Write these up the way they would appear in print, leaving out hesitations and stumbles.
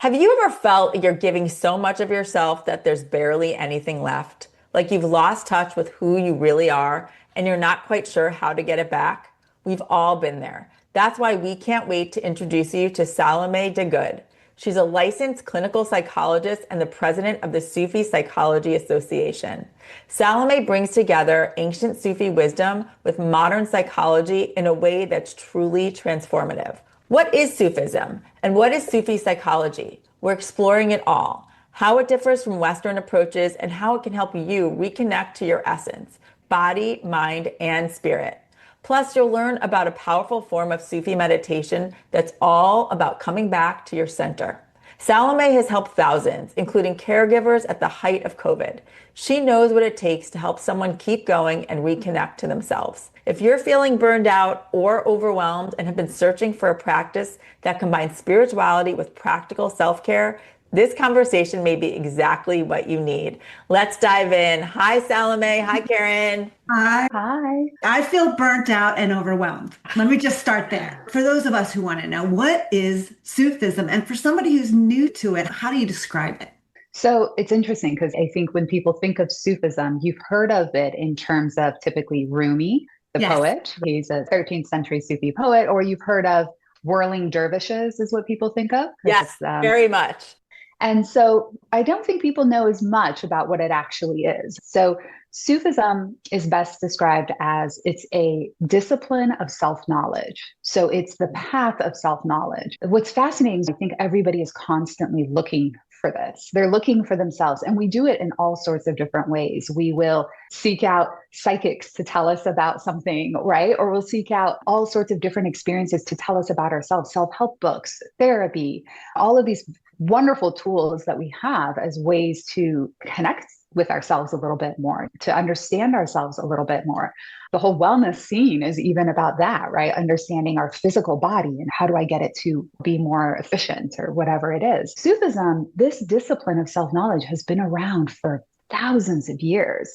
Have you ever felt you're giving so much of yourself that there's barely anything left? Like you've lost touch with who you really are and you're not quite sure how to get it back? We've all been there. That's why we can't wait to introduce you to Saloumeh Good. She's a licensed clinical psychologist and the president of the Sufi Psychology Association. Saloumeh brings together ancient Sufi wisdom with modern psychology in a way that's truly transformative. What is Sufism and what is Sufi psychology? We're exploring it all, how it differs from Western approaches and how it can help you reconnect to your essence, body, mind, and spirit. Plus, you'll learn about a powerful form of Sufi meditation that's all about coming back to your center. Saloumeh has helped thousands, including caregivers at the height of COVID. She knows what it takes to help someone keep going and reconnect to themselves. If you're feeling burned out or overwhelmed and have been searching for a practice that combines spirituality with practical self-care, this conversation may be exactly what you need. Let's dive in. Hi, Saloumeh. Hi, Karen. Hi. Hi. I feel burnt out and overwhelmed. Let me just start there. For those of us who want to know, what is Sufism? And for somebody who's new to it, how do you describe it? So it's interesting because I think when people think of Sufism, you've heard of it in terms of typically Rumi, the Yes. poet. He's a 13th century Sufi poet, or you've heard of whirling dervishes, is what people think of. Yes, very much. And so I don't think people know as much about what it actually is. So Sufism is best described as it's a discipline of self-knowledge. So it's the path of self-knowledge. What's fascinating is I think everybody is constantly looking for this. They're looking for themselves, and we do it in all sorts of different ways. We will seek out psychics to tell us about something, right? Or we'll seek out all sorts of different experiences to tell us about ourselves, self-help books, therapy, all of these wonderful tools that we have as ways to connect with ourselves a little bit more, to understand ourselves a little bit more. The whole wellness scene is even about that, right? Understanding our physical body and how do I get it to be more efficient or whatever it is. Sufism, this discipline of self-knowledge has been around for thousands of years.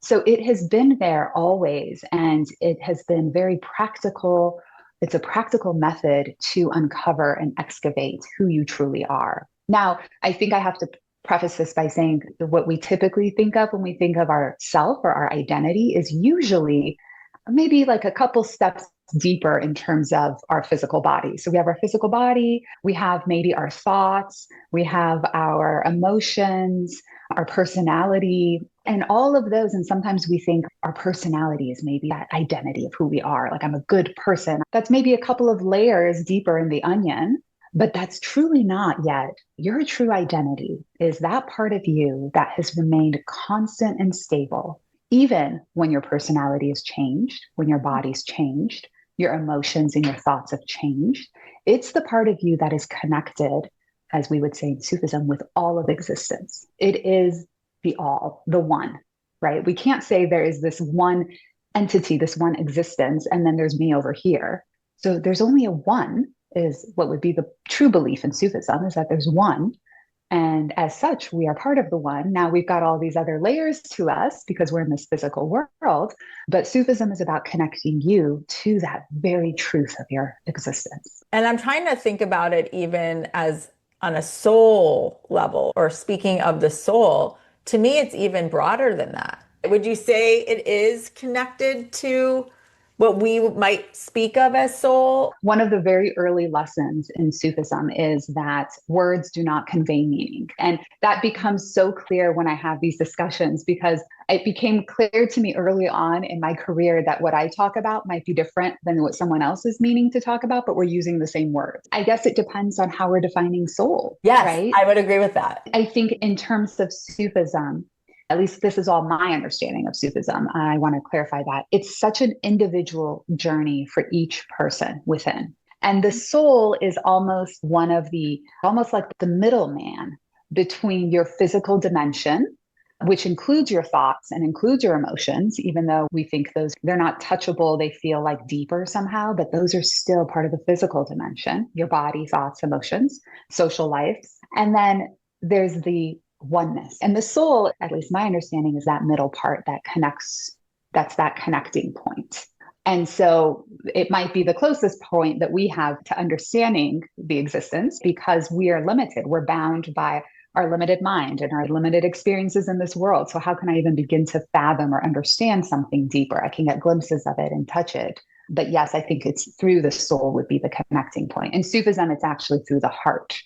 So it has been there always, and it has been very practical. It's a practical method to uncover and excavate who you truly are. Now, I think I have to preface this by saying what we typically think of when we think of our self or our identity is usually maybe like a couple steps deeper in terms of our physical body. So we have our physical body, we have maybe our thoughts, we have our emotions, our personality, and all of those. And sometimes we think our personality is maybe that identity of who we are. Like I'm a good person. That's maybe a couple of layers deeper in the onion. But that's truly not yet. Your true identity is that part of you that has remained constant and stable, even when your personality has changed, when your body's changed, your emotions and your thoughts have changed. It's the part of you that is connected, as we would say in Sufism, with all of existence. It is the all, the one, right? We can't say there is this one entity, this one existence, and then there's me over here. So there's only a one, is what would be the true belief in Sufism, is that there's one. And as such, we are part of the one. Now we've got all these other layers to us because we're in this physical world, but Sufism is about connecting you to that very truth of your existence. And I'm trying to think about it even as on a soul level, or speaking of the soul. To me, it's even broader than that. Would you say it is connected to what we might speak of as soul? One of the very early lessons in Sufism is that words do not convey meaning. And that becomes so clear when I have these discussions because it became clear to me early on in my career that what I talk about might be different than what someone else is meaning to talk about, but we're using the same words. I guess it depends on how we're defining soul, Yes, right? I would agree with that. I think in terms of Sufism, at least this is all my understanding of Sufism. I want to clarify that. It's such an individual journey for each person within. And the soul is almost one of almost like the middleman between your physical dimension, which includes your thoughts and includes your emotions, even though we think they're not touchable, they feel like deeper somehow, but those are still part of the physical dimension, your body, thoughts, emotions, social life. And then there's the oneness. And the soul, at least my understanding, is that middle part that connects, that's that connecting point. And so it might be the closest point that we have to understanding the existence because we are limited. We're bound by our limited mind and our limited experiences in this world. So how can I even begin to fathom or understand something deeper? I can get glimpses of it and touch it. But yes, I think it's through the soul would be the connecting point. In Sufism, it's actually through the heart.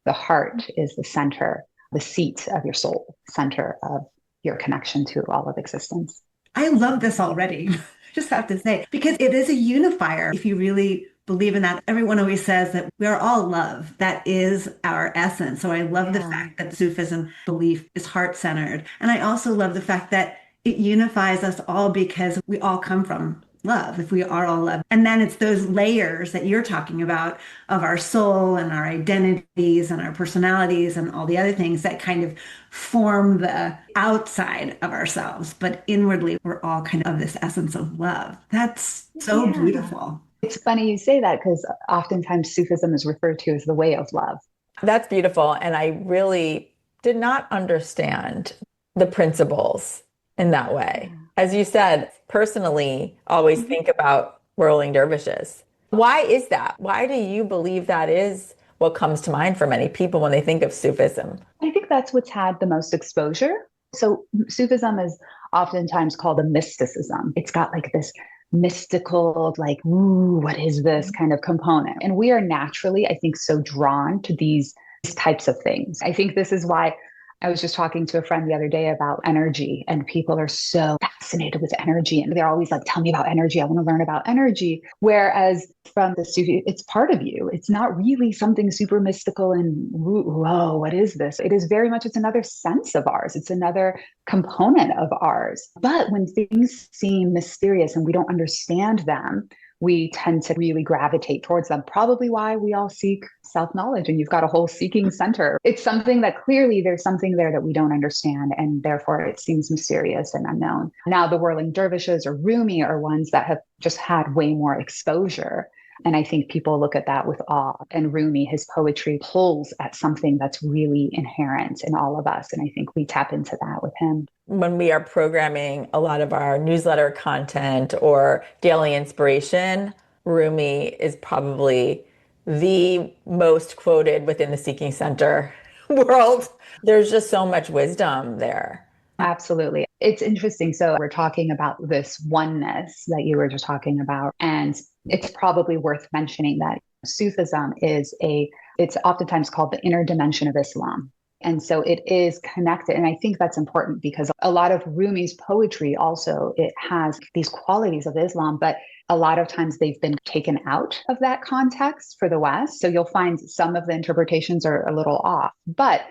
The heart is the center, the seat of your soul, center of your connection to all of existence. I love this already. I just have to say, because it is a unifier. If you really believe in that, everyone always says that we are all love. That is our essence. So I love the fact that Sufism belief is heart-centered. And I also love the fact that it unifies us all because we all come from love, if we are all love. And then it's those layers that you're talking about of our soul and our identities and our personalities and all the other things that kind of form the outside of ourselves. But inwardly, we're all kind of this essence of love. That's so beautiful. It's funny you say that because oftentimes Sufism is referred to as the way of love. That's beautiful. And I really did not understand the principles in that way. As you said, personally, always think about whirling dervishes. Why is that? Why do you believe that is what comes to mind for many people when they think of Sufism? I think that's what's had the most exposure. So Sufism is oftentimes called a mysticism. It's got like this mystical, like, ooh, what is this kind of component? And we are naturally, I think, so drawn to these types of things. I think this is why I was just talking to a friend the other day about energy, and people are so fascinated with energy. And they're always like, tell me about energy. I want to learn about energy. Whereas from the Sufi, it's part of you. It's not really something super mystical and whoa, what is this? It is very much, it's another sense of ours. It's another component of ours. But when things seem mysterious and we don't understand them, we tend to really gravitate towards them. Probably why we all seek self-knowledge, and you've got a whole seeking center. It's something that clearly there's something there that we don't understand, and therefore it seems mysterious and unknown. Now, the whirling dervishes or Rumi are ones that have just had way more exposure. And I think people look at that with awe. And Rumi, his poetry pulls at something that's really inherent in all of us. And I think we tap into that with him. When we are programming a lot of our newsletter content or daily inspiration, Rumi is probably the most quoted within the Seeking Center world. There's just so much wisdom there. Absolutely. It's interesting. So we're talking about this oneness that you were just talking about. And it's probably worth mentioning that Sufism it's oftentimes called the inner dimension of Islam. And so it is connected. And I think that's important because a lot of Rumi's poetry also, it has these qualities of Islam, but a lot of times they've been taken out of that context for the West. So you'll find some of the interpretations are a little off. But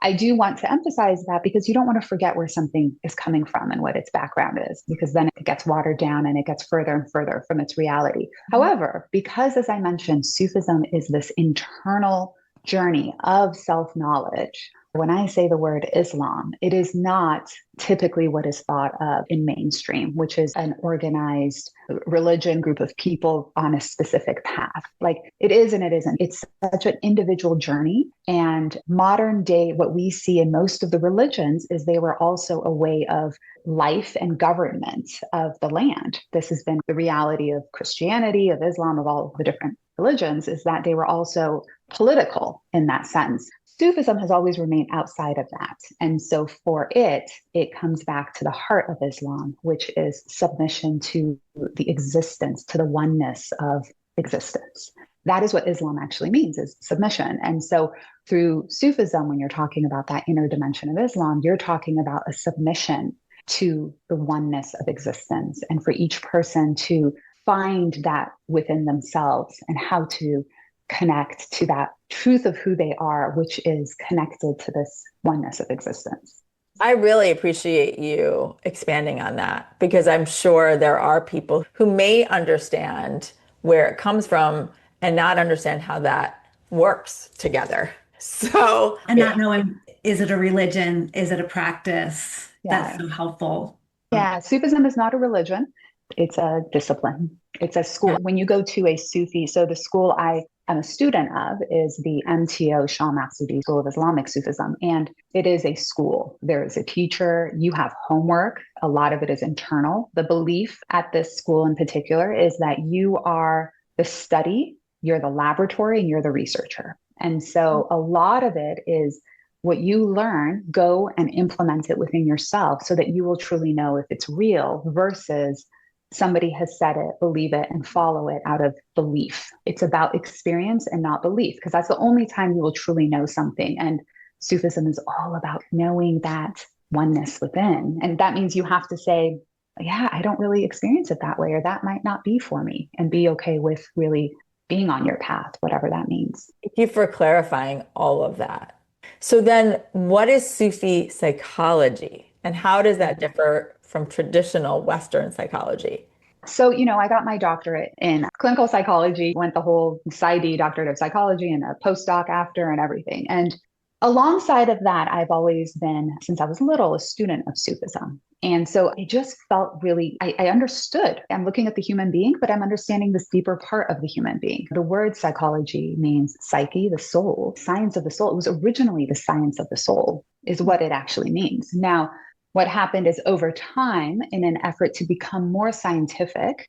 I do want to emphasize that because you don't want to forget where something is coming from and what its background is, because then it gets watered down and it gets further and further from its reality. However, because as I mentioned, Sufism is this internal journey of self-knowledge. When I say the word Islam, it is not typically what is thought of in mainstream, which is an organized religion group of people on a specific path. Like it is and it isn't. It's such an individual journey. And modern day, what we see in most of the religions is they were also a way of life and government of the land. This has been the reality of Christianity, of Islam, of all the different religions, is that they were also political in that sense. Sufism has always remained outside of that. And so for it comes back to the heart of Islam, which is submission to the existence, to the oneness of existence. That is what Islam actually means, is submission. And so through Sufism, when you're talking about that inner dimension of Islam, you're talking about a submission to the oneness of existence, and for each person to find that within themselves and how to connect to that truth of who they are, which is connected to this oneness of existence. I really appreciate you expanding on that because I'm sure there are people who may understand where it comes from and not understand how that works together. So, and not knowing, is it a religion? Is it a practice? Yeah. That's so helpful. Yeah, Sufism is not a religion. It's a discipline. It's a school. When you go to a Sufi, so the school I I'm a student of is the MTO Shah Masudi School of Islamic Sufism. And it is a school. There is a teacher. You have homework. A lot of it is internal. The belief at this school in particular is that you are the study, you're the laboratory, and you're the researcher. And so a lot of it is what you learn, go and implement it within yourself so that you will truly know if it's real versus somebody has said it, believe it, and follow it out of belief. It's about experience and not belief, because that's the only time you will truly know something. And Sufism is all about knowing that oneness within. And that means you have to say, yeah, I don't really experience it that way, or that might not be for me, and be okay with really being on your path, whatever that means. Thank you for clarifying all of that. So then what is Sufi psychology and how does that differ from traditional Western psychology? So, I got my doctorate in clinical psychology, went the whole PsyD, doctorate of psychology, and a postdoc after and everything. And alongside of that, I've always been, since I was little, a student of Sufism. And so I just felt really, I understood. I'm looking at the human being, but I'm understanding this deeper part of the human being. The word psychology means psyche, the soul, science of the soul. It was originally the science of the soul, is what it actually means. Now, what happened is over time, in an effort to become more scientific,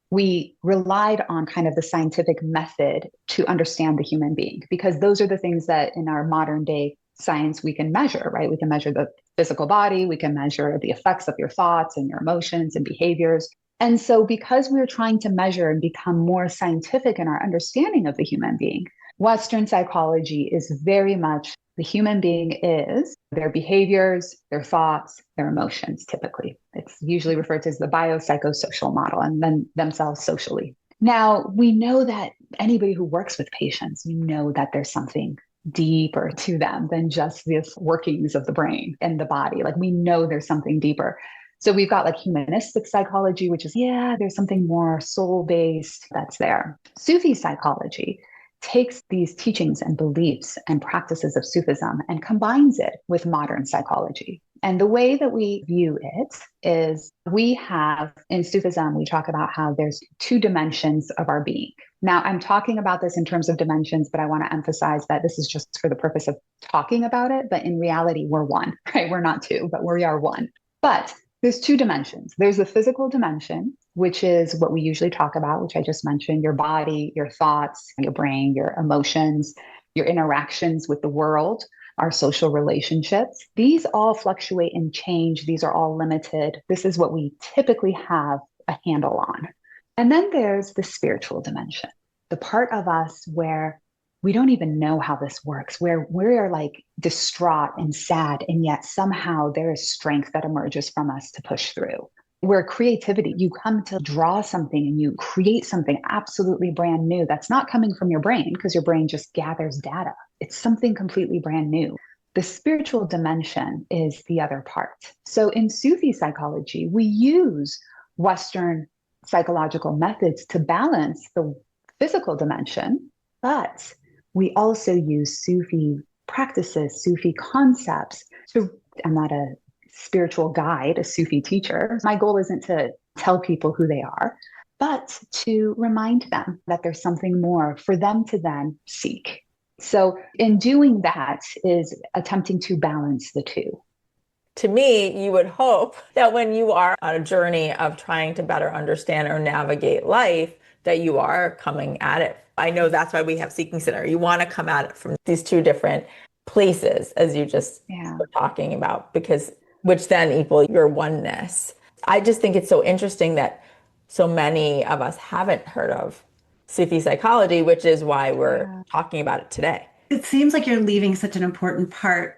we relied on kind of the scientific method to understand the human being, because those are the things that in our modern day science we can measure, right? We can measure the physical body, we can measure the effects of your thoughts and your emotions and behaviors. And so because we were trying to measure and become more scientific in our understanding of the human being, Western psychology is very much the human being is their behaviors, their thoughts, their emotions, typically. It's usually referred to as the biopsychosocial model, and then themselves socially. Now, we know that anybody who works with patients, we know that there's something deeper to them than just the workings of the brain and the body. Like, we know there's something deeper. So we've got like humanistic psychology, which is, there's something more soul-based that's there. Sufi psychology takes these teachings and beliefs and practices of Sufism and combines it with modern psychology. And the way that we view it is we have, in Sufism, we talk about how there's two dimensions of our being. Now, I'm talking about this in terms of dimensions, but I want to emphasize that this is just for the purpose of talking about it. But in reality, we're one, right? We're not two, but we are one. But there's two dimensions. There's the physical dimension, which is what we usually talk about, which I just mentioned, your body, your thoughts, your brain, your emotions, your interactions with the world, our social relationships. These all fluctuate and change. These are all limited. This is what we typically have a handle on. And then there's the spiritual dimension, the part of us where we don't even know how this works, where we're like distraught and sad, and yet somehow there is strength that emerges from us to push through. Where creativity, you come to draw something and you create something absolutely brand new that's not coming from your brain, because your brain just gathers data. It's something completely brand new. The spiritual dimension is the other part. So in Sufi psychology, we use Western psychological methods to balance the physical dimension, but we also use Sufi practices, Sufi concepts to, I'm not a spiritual guide, a Sufi teacher. My goal isn't to tell people who they are, but to remind them that there's something more for them to then seek. So in doing that is attempting to balance the two. To me, you would hope that when you are on a journey of trying to better understand or navigate life, that you are coming at it. I know that's why we have Seeking Center. You want to come at it from these two different places, as you just were talking about, because which then equal your oneness. I just think it's so interesting that so many of us haven't heard of Sufi psychology, which is why we're talking about it today. It seems like you're leaving such an important part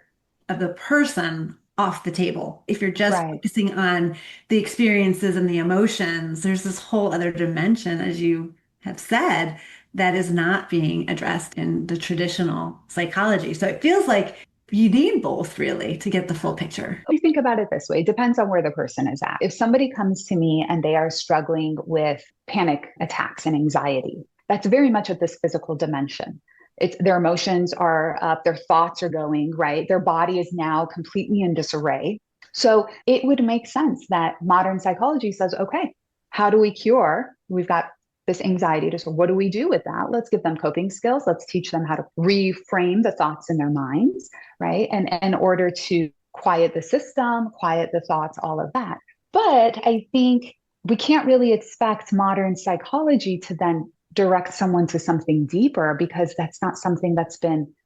of the person off the table. If you're just focusing on the experiences and the emotions, there's this whole other dimension, as you have said, that is not being addressed in the traditional psychology. So it feels like you need both really to get the full picture. You think about it this way, it depends on where the person is at. If somebody comes to me and they are struggling with panic attacks and anxiety, that's very much at this physical dimension. It's their emotions are up, their thoughts are going, right? Their body is now completely in disarray. So it would make sense that modern psychology says, okay, how do we cure? We've got this anxiety disorder. What do we do with that? Let's give them coping skills. Let's teach them how to reframe the thoughts in their minds, right? And in order to quiet the system, quiet the thoughts, all of that. But I think we can't really expect modern psychology to then direct someone to something deeper, because that's not something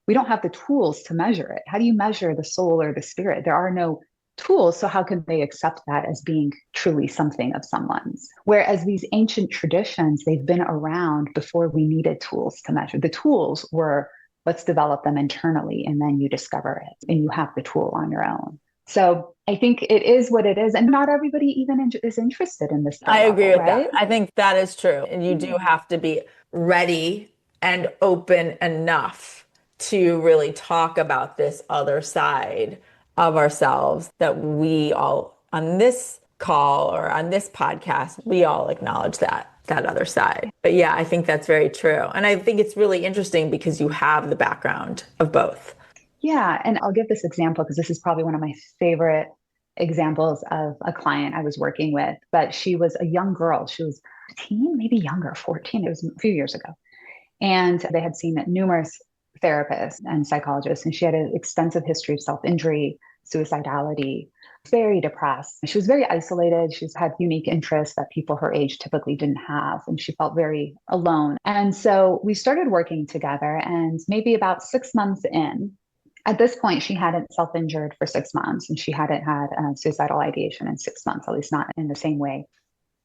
we don't have the tools to measure it. How do you measure the soul or the spirit? There are no tools. So how can they accept that as being truly something of someone's? Whereas these ancient traditions, they've been around before we needed tools to measure. The tools were, let's develop them internally, and then you discover it and you have the tool on your own. So I think it is what it is. And not everybody even is interested in this. I agree with right? that. I think that is true. And you do have to be ready and open enough to really talk about this other side of ourselves that we all on this call or on this podcast, we all acknowledge that other side. But yeah, I think that's very true. And I think it's really interesting because you have the background of both. Yeah. And I'll give this example because this is probably one of my favorite examples of a client I was working with. But she was a young girl. She was 15, maybe younger, 14. It was a few years ago. And they had seen numerous therapists and psychologists, and she had an extensive history of self-injury, suicidality, very depressed. She was very isolated. She's had unique interests that people her age typically didn't have, and she felt very alone. And so we started working together, and maybe about 6 months in, at this point, she hadn't self-injured for 6 months, and she hadn't had suicidal ideation in 6 months, at least not in the same way.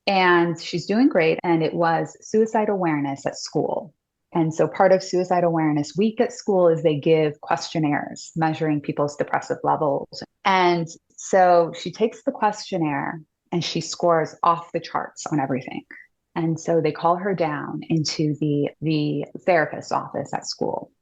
And she's doing great. And it was suicide awareness at school. And so part of Suicide Awareness Week at school is they give questionnaires measuring people's depressive levels. And so she takes the questionnaire and she scores off the charts on everything. And so they call her down into the therapist's office at school.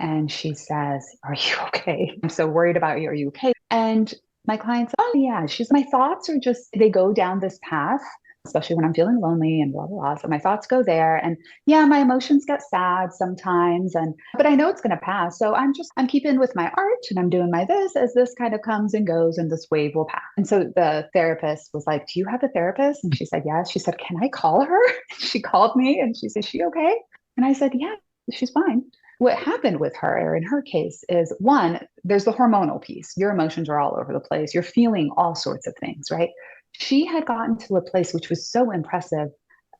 And she says, "Are you okay? I'm so worried about you. Are you okay?" And my client said, "Oh yeah." My thoughts are just, they go down this path, especially when I'm feeling lonely and blah, blah, blah. So my thoughts go there, and yeah, my emotions get sad sometimes. But I know it's going to pass. So I'm keeping with my art, and I'm doing my this as this kind of comes and goes, and this wave will pass. And so the therapist was like, "Do you have a therapist?" And she said, "Yes." She said, "Can I call her?" She called me and she said, "Is she okay?" And I said, "Yeah, she's fine." What happened with her, or in her case, is one, there's the hormonal piece. Your emotions are all over the place. You're feeling all sorts of things, right? She had gotten to a place which was so impressive,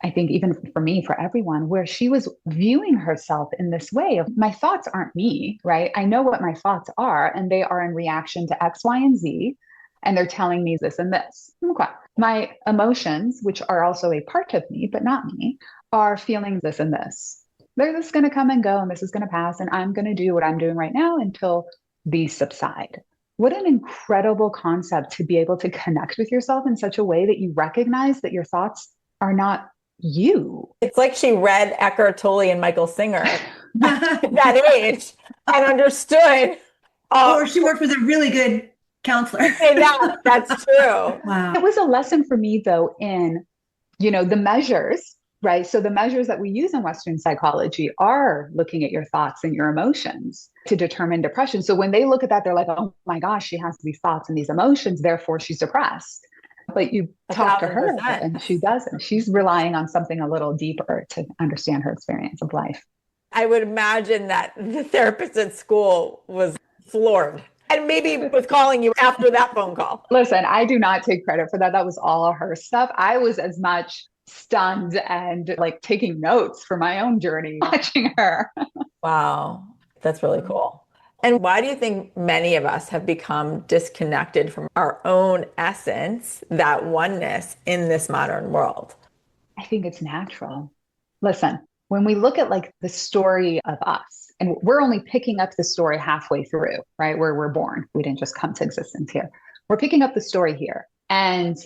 I think, even for me, for everyone, where she was viewing herself in this way of, my thoughts aren't me, right? I know what my thoughts are, and they are in reaction to X, Y, and Z, and they're telling me this and this. Okay. My emotions, which are also a part of me, but not me, are feeling this and this. They're just going to come and go, and this is going to pass, and I'm going to do what I'm doing right now until these subside. What an incredible concept to be able to connect with yourself in such a way that you recognize that your thoughts are not you. It's like she read Eckhart Tolle and Michael Singer at that age and understood. Or she worked with a really good counselor. That's true. Wow. It was a lesson for me, though, in, the measures, right? So the measures that we use in Western psychology are looking at your thoughts and your emotions to determine depression. So when they look at that, they're like, "Oh my gosh, she has these thoughts and these emotions, therefore she's depressed." But you talk to her 1,000%. and she doesn't. She's relying on something a little deeper to understand her experience of life. I would imagine that the therapist at school was floored and maybe was calling you after that phone call. Listen, I do not take credit for that. That was all her stuff. I was as much stunned and like taking notes for my own journey watching her. Wow, that's really cool. And why do you think many of us have become disconnected from our own essence, that oneness in this modern world? I think it's natural. Listen, when we look at like the story of us, and we're only picking up the story halfway through, right? Where we're born. We didn't just come to existence here. We're picking up the story here and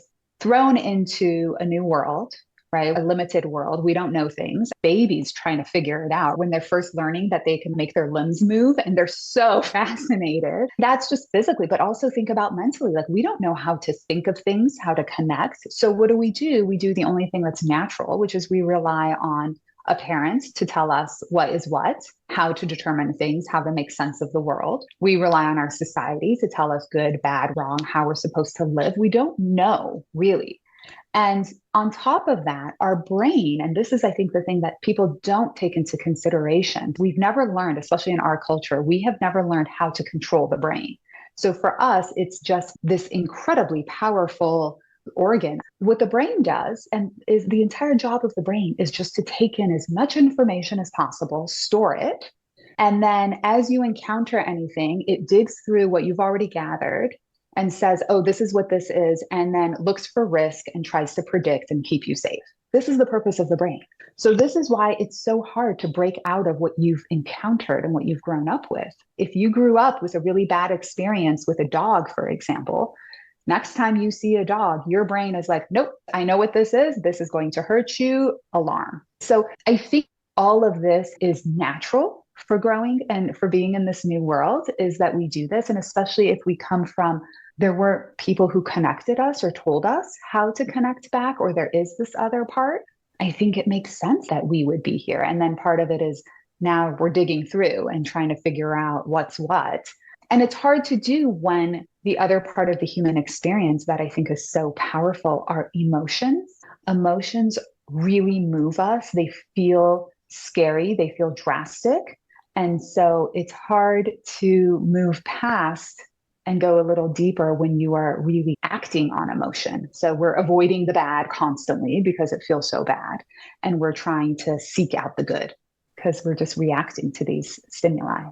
thrown into a new world, right? A limited world. We don't know things. Babies trying to figure it out when they're first learning that they can make their limbs move, and they're so fascinated. That's just physically, but also think about mentally. Like, we don't know how to think of things, how to connect. So what do? We do the only thing that's natural, which is we rely on a parent to tell us what is what, how to determine things, how to make sense of the world. We rely on our society to tell us good, bad, wrong, how we're supposed to live. We don't know really. And on top of that, our brain, and this is, I think, the thing that people don't take into consideration, we've never learned, especially in our culture, we have never learned how to control the brain. So for us, it's just this incredibly powerful organ. What the brain does, and is the entire job of the brain, is just to take in as much information as possible, store it. And then as you encounter anything, it digs through what you've already gathered and says, oh, this is what this is, and then looks for risk and tries to predict and keep you safe. This is the purpose of the brain. So this is why it's so hard to break out of what you've encountered and what you've grown up with. If you grew up with a really bad experience with a dog, for example, next time you see a dog, your brain is like, nope, I know what this is. This is going to hurt you. Alarm. So I think all of this is natural for growing and for being in this new world, is that we do this. And especially if we come from, there were people who connected us or told us how to connect back, or there is this other part, I think it makes sense that we would be here. And then part of it is now we're digging through and trying to figure out what's what. And it's hard to do when the other part of the human experience that I think is so powerful are emotions. Emotions really move us. They feel scary, they feel drastic. And so it's hard to move past and go a little deeper when you are really acting on emotion. So we're avoiding the bad constantly because it feels so bad. And we're trying to seek out the good because we're just reacting to these stimuli.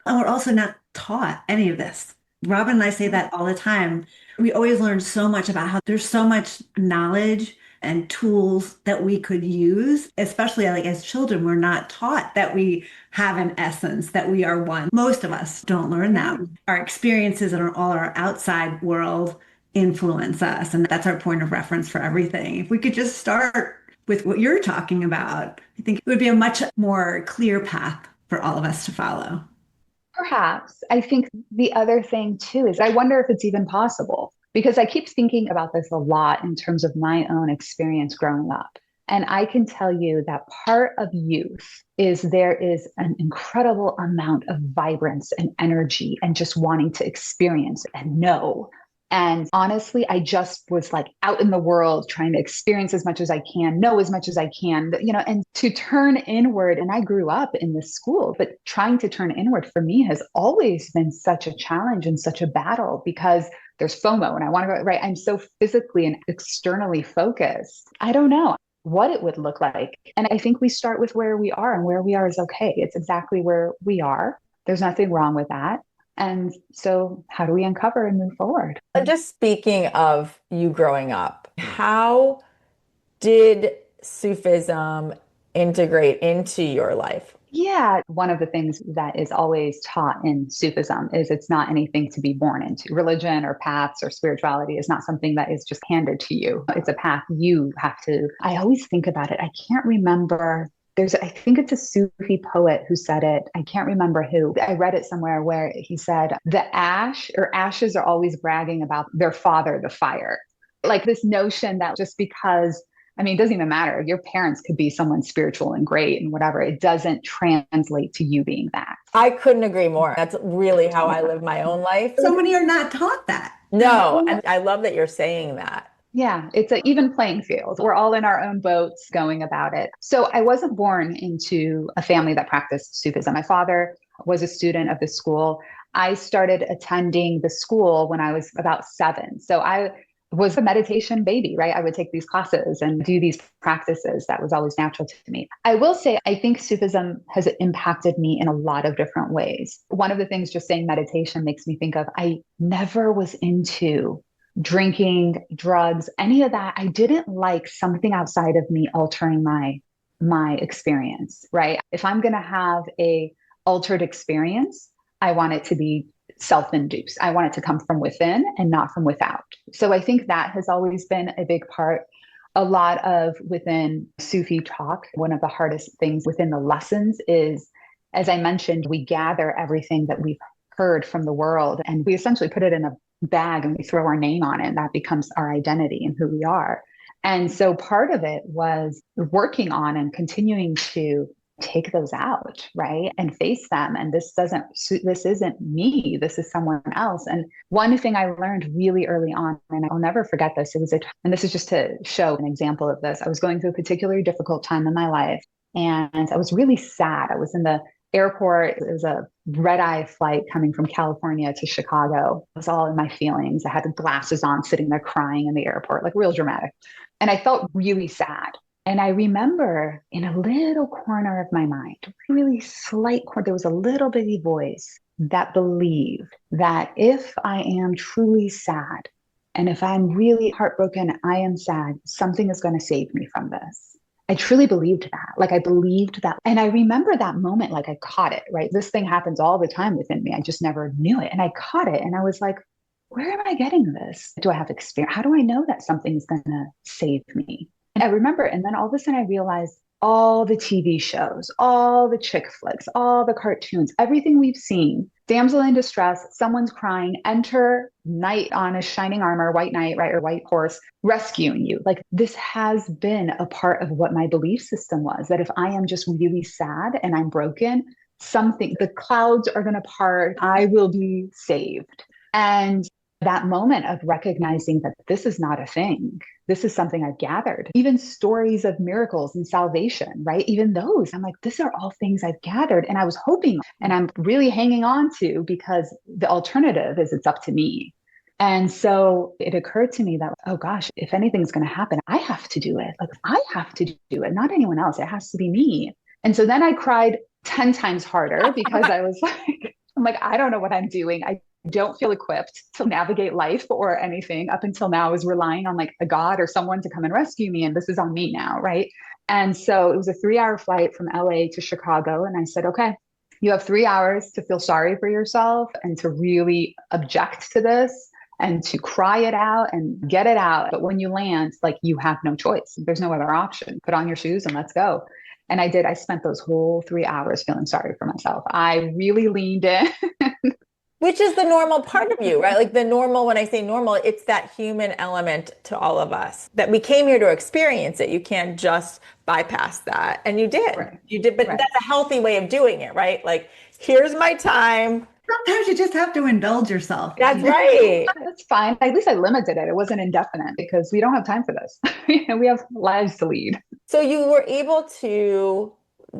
And we're also not taught any of this. Robin and I say that all the time. We always learn so much about how there's so much knowledge and tools that we could use, especially like as children, we're not taught that we have an essence, that we are one. Most of us don't learn that. Our experiences and all our outside world influence us. And that's our point of reference for everything. If we could just start with what you're talking about, I think it would be a much more clear path for all of us to follow. Perhaps. I think the other thing too is I wonder if it's even possible, because I keep thinking about this a lot in terms of my own experience growing up. And I can tell you that part of youth is there is an incredible amount of vibrance and energy and just wanting to experience and know. And honestly, I just was like out in the world trying to experience as much as I can, know as much as I can, and to turn inward. And I grew up in this school, but trying to turn inward for me has always been such a challenge and such a battle because there's FOMO and I want to go, right? I'm so physically and externally focused. I don't know what it would look like. And I think we start with where we are, and where we are is okay. It's exactly where we are. There's nothing wrong with that. And so how do we uncover and move forward? And just speaking of you growing up, how did Sufism integrate into your life? Yeah, one of the things that is always taught in Sufism is it's not anything to be born into. Religion or paths or spirituality is not something that is just handed to you. It's a path you have to. I always think about it. I can't remember. I think it's a Sufi poet who said it. I can't remember who. I read it somewhere where he said, the ashes are always bragging about their father, the fire. Like this notion that just because, it doesn't even matter. Your parents could be someone spiritual and great and whatever. It doesn't translate to you being that. I couldn't agree more. That's really how I live my own life. So many are not taught that. No, and I love that you're saying that. Yeah, it's an even playing field. We're all in our own boats going about it. So I wasn't born into a family that practiced Sufism. My father was a student of the school. I started attending the school when I was about 7. So I was a meditation baby, right? I would take these classes and do these practices. That was always natural to me. I will say, I think Sufism has impacted me in a lot of different ways. One of the things, just saying meditation makes me think of, I never was into drinking, drugs, any of that. I didn't like something outside of me altering my experience, right? If I'm going to have a altered experience, I want it to be self-induced. I want it to come from within and not from without. So I think that has always been a big part. A lot of within Sufi talk, one of the hardest things within the lessons is, as I mentioned, we gather everything that we've heard from the world and we essentially put it in a bag and we throw our name on it, and that becomes our identity and who we are. And so part of it was working on and continuing to take those out, right? And face them. And this isn't me. This is someone else. And one thing I learned really early on, and I'll never forget this, and this is just to show an example of this. I was going through a particularly difficult time in my life, and I was really sad. I was in the airport. It was a red-eye flight coming from California to Chicago. I was all in my feelings. I had the glasses on, sitting there crying in the airport, like real dramatic. And I felt really sad. And I remember in a little corner of my mind, really slight corner, there was a little bitty voice that believed that if I am truly sad and if I'm really heartbroken, I am sad, something is going to save me from this. I truly believed that. Like I believed that. And I remember that moment, like I caught it, right? This thing happens all the time within me. I just never knew it. And I caught it and I was like, where am I getting this? Do I have experience? How do I know that something is going to save me? And I remember, and then all of a sudden I realized all the TV shows, all the chick flicks, all the cartoons, everything we've seen, damsel in distress, someone's crying, enter knight on a shining armor, white knight, right, or white horse, rescuing you. Like this has been a part of what my belief system was, that if I am just really sad and I'm broken, the clouds are going to part, I will be saved. And that moment of recognizing that this is not a thing. This is something I've gathered. Even stories of miracles and salvation, right? Even those, I'm like, these are all things I've gathered. And I was hoping, and I'm really hanging on to, because the alternative is it's up to me. And so it occurred to me that, oh gosh, if anything's going to happen, I have to do it. Like I have to do it, not anyone else. It has to be me. And so then I cried 10 times harder because I was like, I don't know what I'm doing. I don't feel equipped to navigate life or anything. Up until now, I was relying on like a God or someone to come and rescue me. And this is on me now, right? And so it was a 3-hour flight from LA to Chicago. And I said, okay, you have 3 hours to feel sorry for yourself and to really object to this and to cry it out and get it out. But when you land, like you have no choice. There's no other option. Put on your shoes and let's go. And I did. I spent those whole 3 hours feeling sorry for myself. I really leaned in. Which is the normal part of you, right? Like the normal, when I say normal, it's that human element to all of us that we came here to experience it. You can't just bypass that. And you did. Right. You did, but Right. that's a healthy way of doing it, right? Like, here's my time. Sometimes you just have to indulge yourself. That's right. That's fine. At least I limited it. It wasn't indefinite because we don't have time for this. We have lives to lead. So you were able to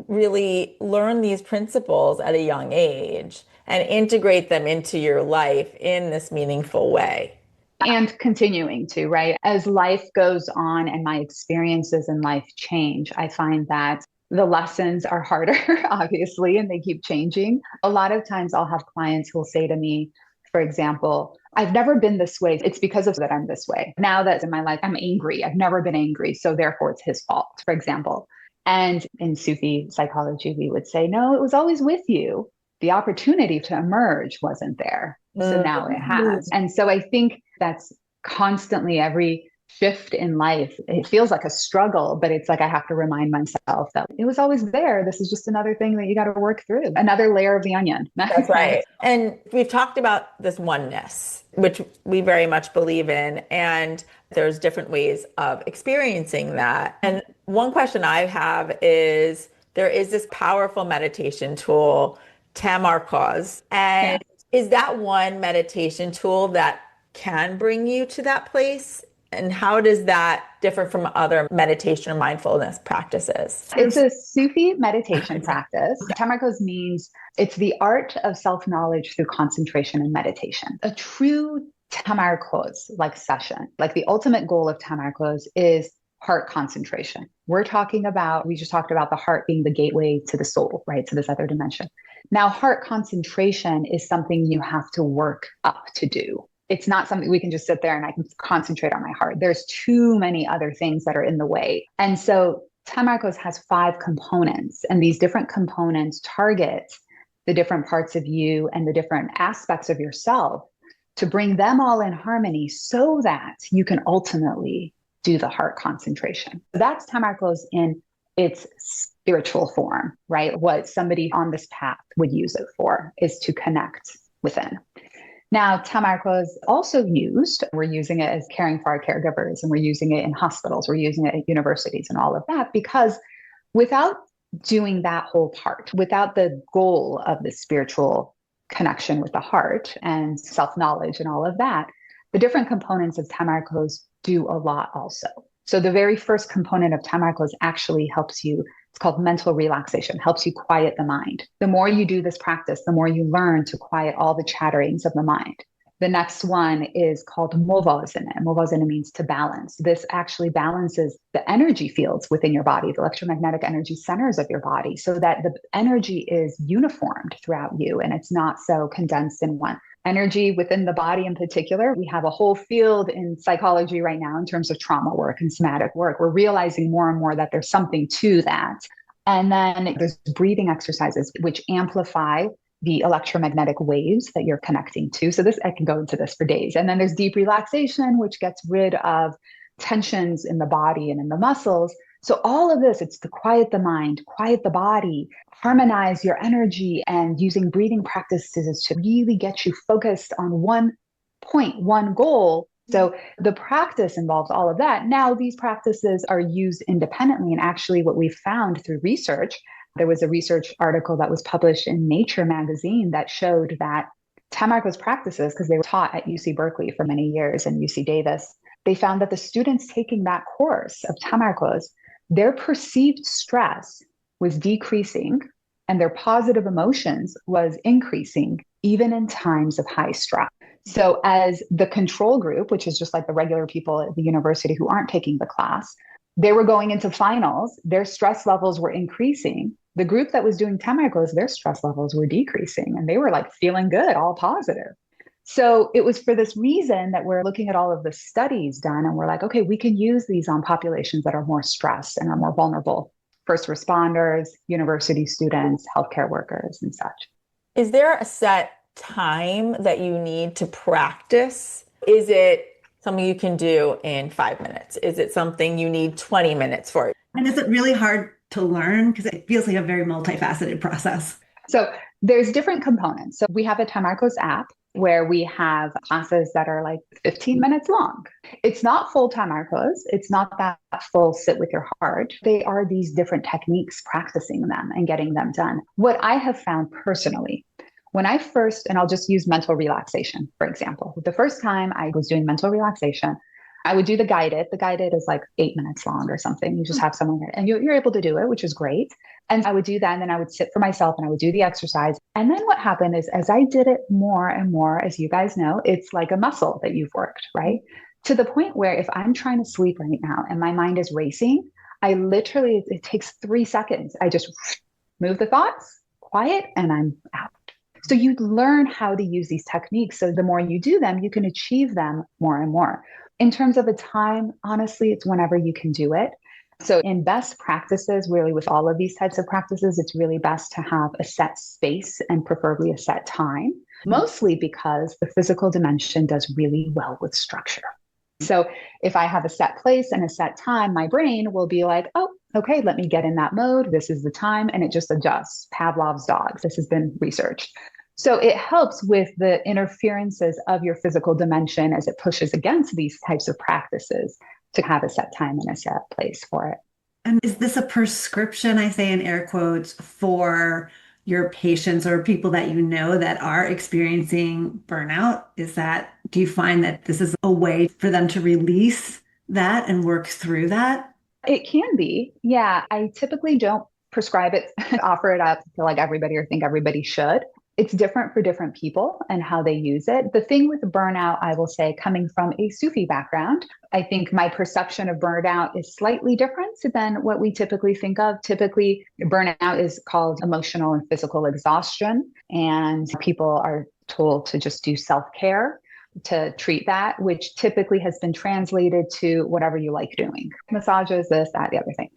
really learn these principles at a young age and integrate them into your life in this meaningful way. And continuing to, right? As life goes on and my experiences in life change, I find that the lessons are harder, obviously, and they keep changing. A lot of times I'll have clients who will say to me, for example, I've never been this way. It's because of that I'm this way. Now that in my life, I'm angry. I've never been angry. So therefore it's his fault, for example. And in Sufi psychology, we would say, no, it was always with you. The opportunity to emerge wasn't there. So now it has. And so I think that's constantly every shift in life. It feels like a struggle, but it's like I have to remind myself that it was always there. This is just another thing that you got to work through, another layer of the onion. That's right. And we've talked about this oneness, which we very much believe in. And there's different ways of experiencing that. And one question I have is, there is this powerful meditation tool, Tamarkoz. And is that one meditation tool that can bring you to that place? And how does that differ from other meditation or mindfulness practices? It's a Sufi meditation practice. Tamarkoz means it's the art of self-knowledge through concentration and meditation. A true Tamarkoz like session, like the ultimate goal of Tamarkoz is heart concentration. We just talked about the heart being the gateway to the soul, right? To this other dimension. Now, heart concentration is something you have to work up to do. It's not something we can just sit there and I can concentrate on my heart. There's too many other things that are in the way. And so Tamarkoz has 5 components, and these different components target the different parts of you and the different aspects of yourself to bring them all in harmony so that you can ultimately do the heart concentration. That's Tamarkoz in its spiritual form, right? What somebody on this path would use it for is to connect within. Now, Tamarkoz also we're using it as caring for our caregivers, and we're using it in hospitals, we're using it at universities and all of that, because without doing that whole part without the goal of the spiritual connection with the heart and self-knowledge and all of that. The different components of tamarkoz do a lot also. So the very first component of tamarkoz actually helps you. It's called mental relaxation, helps you quiet the mind. The more you do this practice, the more you learn to quiet all the chatterings of the mind. The next one is called movazene. Movazene means to balance. This actually balances the energy fields within your body, the electromagnetic energy centers of your body, so that the energy is uniformed throughout you and it's not so condensed in one. Energy within the body in particular, we have a whole field in psychology right now in terms of trauma work and somatic work. We're realizing more and more that there's something to that. And then there's breathing exercises which amplify the electromagnetic waves that you're connecting to. So this, I can go into this for days. And then there's deep relaxation, which gets rid of tensions in the body and in the muscles. So all of this, it's to quiet the mind, quiet the body, harmonize your energy, and using breathing practices to really get you focused on one point, one goal. So the practice involves all of that. Now, these practices are used independently. And actually what we've found through research, there was a research article that was published in Nature magazine that showed that tamarkoz practices, because they were taught at UC Berkeley for many years and UC Davis, they found that the students taking that course of tamarkoz, their perceived stress was decreasing and their positive emotions was increasing even in times of high stress. So as the control group, which is just like the regular people at the university who aren't taking the class, they were going into finals, their stress levels were increasing. The group that was doing tamarkoz, their stress levels were decreasing and they were like feeling good, all positive. So it was for this reason that we're looking at all of the studies done and we're like, okay, we can use these on populations that are more stressed and are more vulnerable. First responders, university students, healthcare workers, and such. Is there a set time that you need to practice? Is it something you can do in 5 minutes? Is it something you need 20 minutes for? And is it really hard to learn? Because it feels like a very multifaceted process. So there's different components. So we have a tamarkoz app where we have classes that are like 15 minutes long. It's not full tamarkoz. It's not that full sit with your heart. They are these different techniques, practicing them and getting them done. What I have found personally, when I first, and I'll just use mental relaxation, for example. The first time I was doing mental relaxation, I would do the guided. The guided is like 8 minutes long or something. You just have someone there and you're able to do it, which is great. And I would do that. And then I would sit for myself and I would do the exercise. And then what happened is as I did it more and more, as you guys know, it's like a muscle that you've worked, right? To the point where if I'm trying to sleep right now and my mind is racing, I literally, it takes 3 seconds. I just move the thoughts, quiet, and I'm out. So you learn how to use these techniques. So the more you do them, you can achieve them more and more. In terms of a time, honestly, it's whenever you can do it. So in best practices, really with all of these types of practices, it's really best to have a set space and preferably a set time, mostly because the physical dimension does really well with structure. So if I have a set place and a set time, my brain will be like, oh, okay, let me get in that mode. This is the time. And it just adjusts. Pavlov's dogs. This has been researched. So it helps with the interferences of your physical dimension as it pushes against these types of practices to have a set time and a set place for it. And is this a prescription, I say in air quotes, for your patients or people that you know that are experiencing burnout? Do you find that this is a way for them to release that and work through that? It can be. Yeah. I typically don't prescribe it, offer it up to like everybody or think everybody should. It's different for different people and how they use it. The thing with burnout, I will say, coming from a Sufi background, I think my perception of burnout is slightly different than what we typically think of. Typically, burnout is called emotional and physical exhaustion, and people are told to just do self-care to treat that, which typically has been translated to whatever you like doing. Massages, this, that, the other thing.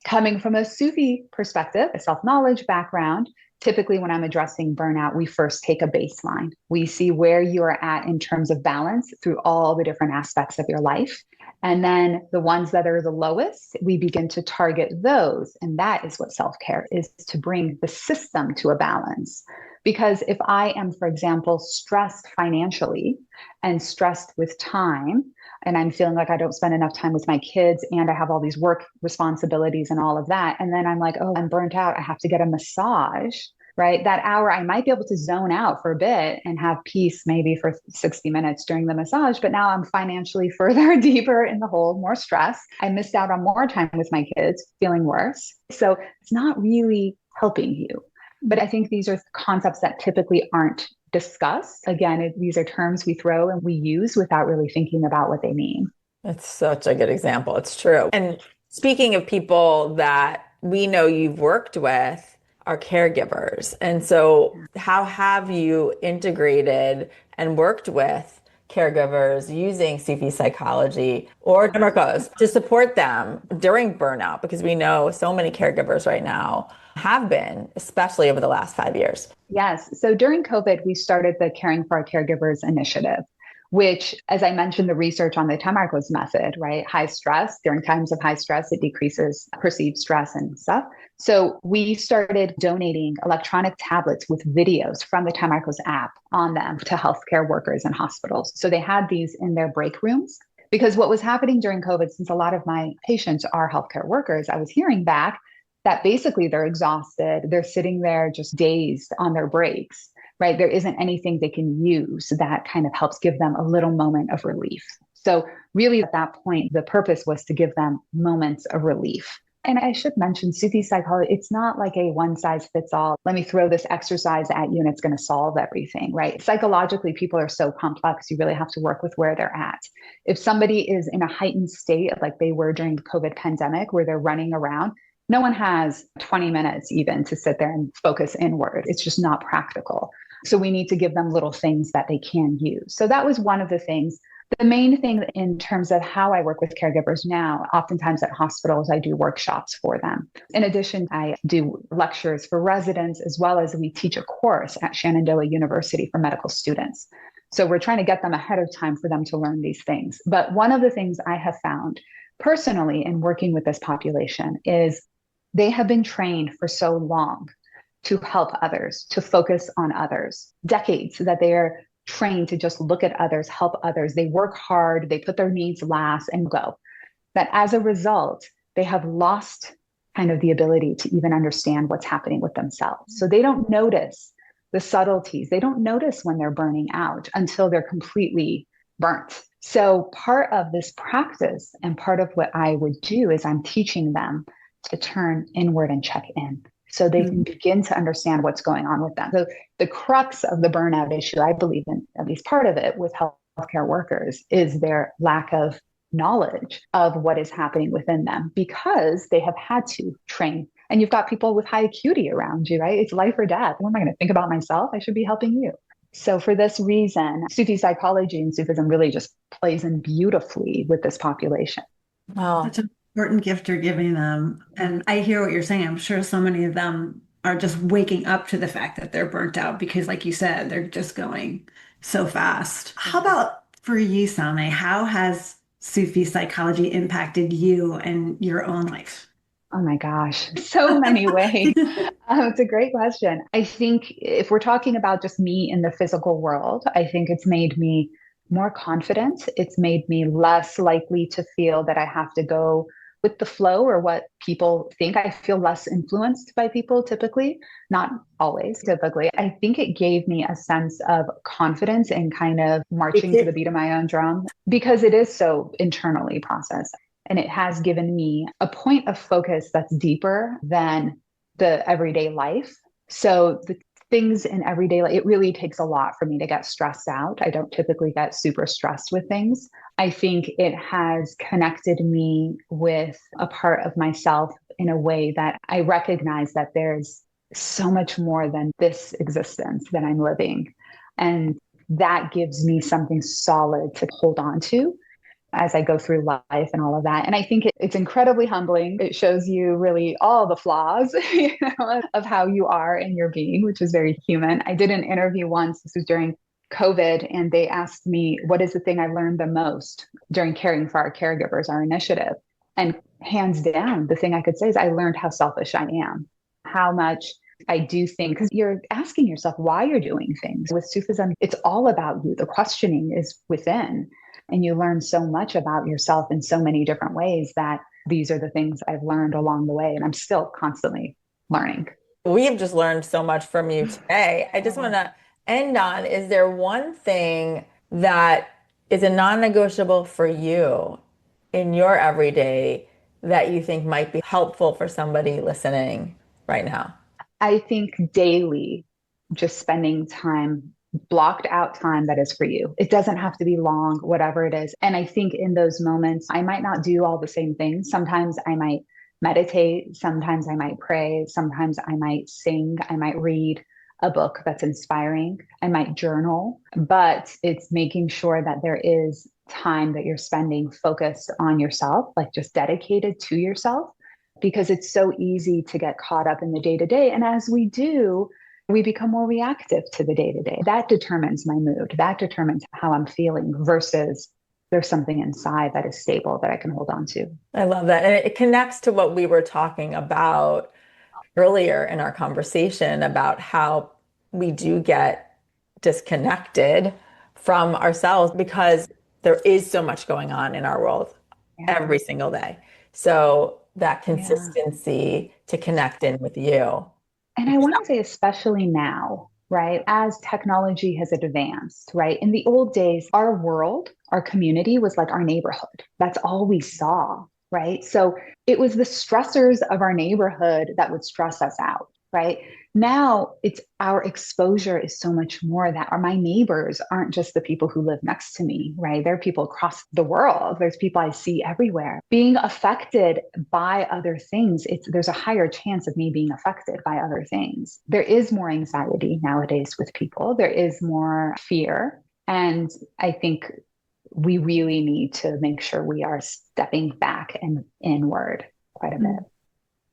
Coming from a Sufi perspective, a self-knowledge background, typically when I'm addressing burnout, we first take a baseline. We see where you are at in terms of balance through all the different aspects of your life. And then the ones that are the lowest, we begin to target those. And that is what self-care is, to bring the system to a balance. Because if I am, for example, stressed financially and stressed with time, and I'm feeling like I don't spend enough time with my kids and I have all these work responsibilities and all of that, and then I'm like, oh, I'm burnt out, I have to get a massage, right? That hour, I might be able to zone out for a bit and have peace maybe for 60 minutes during the massage. But now I'm financially further deeper in the hole, more stress. I missed out on more time with my kids, feeling worse. So it's not really helping you. But I think these are concepts that typically aren't discussed. Again, these are terms we throw and we use without really thinking about what they mean. It's such a good example. It's true. And speaking of people that we know you've worked with, are caregivers. And so, how have you integrated and worked with caregivers using Sufi psychology or Demarcos to support them during burnout? Because we know so many caregivers right now have been, especially over the last 5 years. Yes. So during COVID, we started the Caring for Our Caregivers initiative, which, as I mentioned, the research on the Demarcos method, right? High stress, during times of high stress, it decreases perceived stress and stuff. So we started donating electronic tablets with videos from the Demarcos app on them to healthcare workers and hospitals. So they had these in their break rooms. Because what was happening during COVID, since a lot of my patients are healthcare workers, I was hearing back that basically they're exhausted. They're sitting there just dazed on their breaks, right? There isn't anything they can use that kind of helps give them a little moment of relief. So really at that point, the purpose was to give them moments of relief. And I should mention Sufi psychology, it's not like a one size fits all. Let me throw this exercise at you and it's going to solve everything, right? Psychologically, people are so complex. You really have to work with where they're at. If somebody is in a heightened state, like they were during the COVID pandemic, where they're running around, no one has 20 minutes even to sit there and focus inward. It's just not practical. So we need to give them little things that they can use. So that was one of the things. The main thing in terms of how I work with caregivers now, oftentimes at hospitals, I do workshops for them. In addition, I do lectures for residents, as well as we teach a course at Shenandoah University for medical students. So we're trying to get them ahead of time for them to learn these things. But one of the things I have found personally in working with this population is they have been trained for so long to help others, to focus on others, decades that they are trained to just look at others, help others. They work hard, they put their needs last and go. That as a result, they have lost kind of the ability to even understand what's happening with themselves. So they don't notice the subtleties. They don't notice when they're burning out until they're completely burnt. So part of this practice and part of what I would do is I'm teaching them to turn inward and check in so they can begin to understand what's going on with them. So the crux of the burnout issue, I believe in at least part of it with healthcare workers, is their lack of knowledge of what is happening within them because they have had to train. And you've got people with high acuity around you, right? It's life or death. What am I going to think about myself? I should be helping you. So for this reason, Sufi psychology and Sufism really just plays in beautifully with this population. Wow. Such an important gift you're giving them. And I hear what you're saying. I'm sure so many of them are just waking up to the fact that they're burnt out because, like you said, they're just going so fast. How about for you, Saloumeh? How has Sufi psychology impacted you and your own life? Oh my gosh, so many ways. It's a great question. I think if we're talking about just me in the physical world, I think it's made me more confident. It's made me less likely to feel that I have to go with the flow or what people think. I feel less influenced by people typically, not always typically. I think it gave me a sense of confidence and kind of marching to the beat of my own drum because it is so internally processed. And it has given me a point of focus that's deeper than the everyday life. So the things in everyday life, it really takes a lot for me to get stressed out. I don't typically get super stressed with things. I think it has connected me with a part of myself in a way that I recognize that there's so much more than this existence that I'm living. And that gives me something solid to hold on to as I go through life and all of that. And I think it's incredibly humbling. It shows you really all the flaws of how you are in your being, which is very human. I did an interview once, this was during COVID and they asked me, what is the thing I learned the most during caring for our caregivers, our initiative? And hands down, the thing I could say is I learned how selfish I am, how much I do things, because you're asking yourself why you're doing things. With Sufism, it's all about you. The questioning is within, and you learn so much about yourself in so many different ways that these are the things I've learned along the way, and I'm still constantly learning. We have just learned so much from you today. I just want to end on, is there one thing that is a non-negotiable for you in your everyday that you think might be helpful for somebody listening right now? I think daily, just spending time, blocked out time that is for you. It doesn't have to be long, whatever it is. And I think in those moments, I might not do all the same things. Sometimes I might meditate. Sometimes I might pray. Sometimes I might sing. I might read a book that's inspiring. I might journal, but it's making sure that there is time that you're spending focused on yourself, like just dedicated to yourself, because it's so easy to get caught up in the day to day. And as we do, we become more reactive to the day to day. That determines my mood. That determines how I'm feeling versus there's something inside that is stable that I can hold on to. I love that. And it connects to what we were talking about earlier in our conversation about how we do get disconnected from ourselves because there is so much going on in our world every single day. So that consistency to connect in with you. And I want to say, especially now, right? As technology has advanced, right? In the old days, our world, our community was like our neighborhood. That's all we saw, right? So it was the stressors of our neighborhood that would stress us out, right? Now it's our exposure is so much more that my neighbors aren't just the people who live next to me, right? They're people across the world. There's people I see everywhere. Being affected by other things, there's a higher chance of me being affected by other things. There is more anxiety nowadays with people. There is more fear. And I think we really need to make sure we are stepping back and inward quite a bit.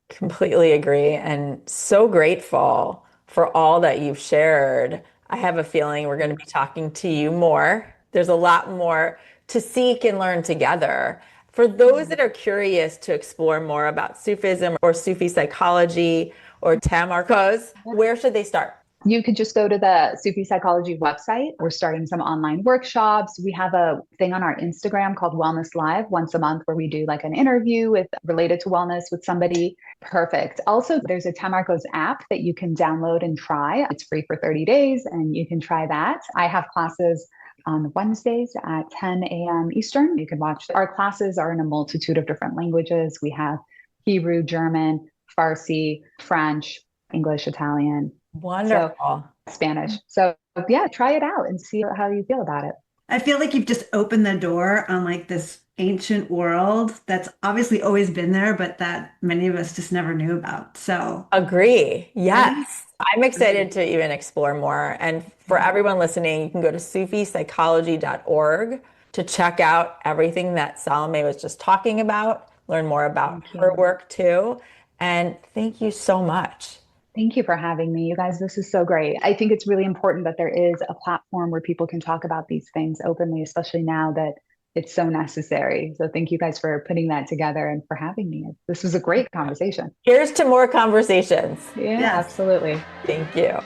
Completely agree, and so grateful for all that you've shared. I have a feeling we're going to be talking to you more. There's a lot more to seek and learn together. For those that are curious to explore more about Sufism or Sufi psychology or tamarkos, where should they start? You could just go to the Sufi Psychology website. We're starting some online workshops. We have a thing on our Instagram called Wellness Live once a month where we do like an interview related to wellness with somebody. Perfect. Also, there's a Tamarcos app that you can download and try. It's free for 30 days and you can try that. I have classes on Wednesdays at 10 a.m. Eastern. You can watch. Our classes are in a multitude of different languages. We have Hebrew, German, Farsi, French, English, Italian. Wonderful. Spanish. So yeah, try it out and see how you feel about it. I feel like you've just opened the door on like this ancient world that's obviously always been there, but that many of us just never knew about. So Agree. Yes. I'm excited to even explore more. And for everyone listening, you can go to sufipsychology.org to check out everything that Saloumeh was just talking about, learn more about her work too. And thank you so much. Thank you for having me. You guys, this is so great. I think it's really important that there is a platform where people can talk about these things openly, especially now that it's so necessary. So thank you guys for putting that together and for having me. This was a great conversation. Here's to more conversations. Yeah, absolutely. Thank you.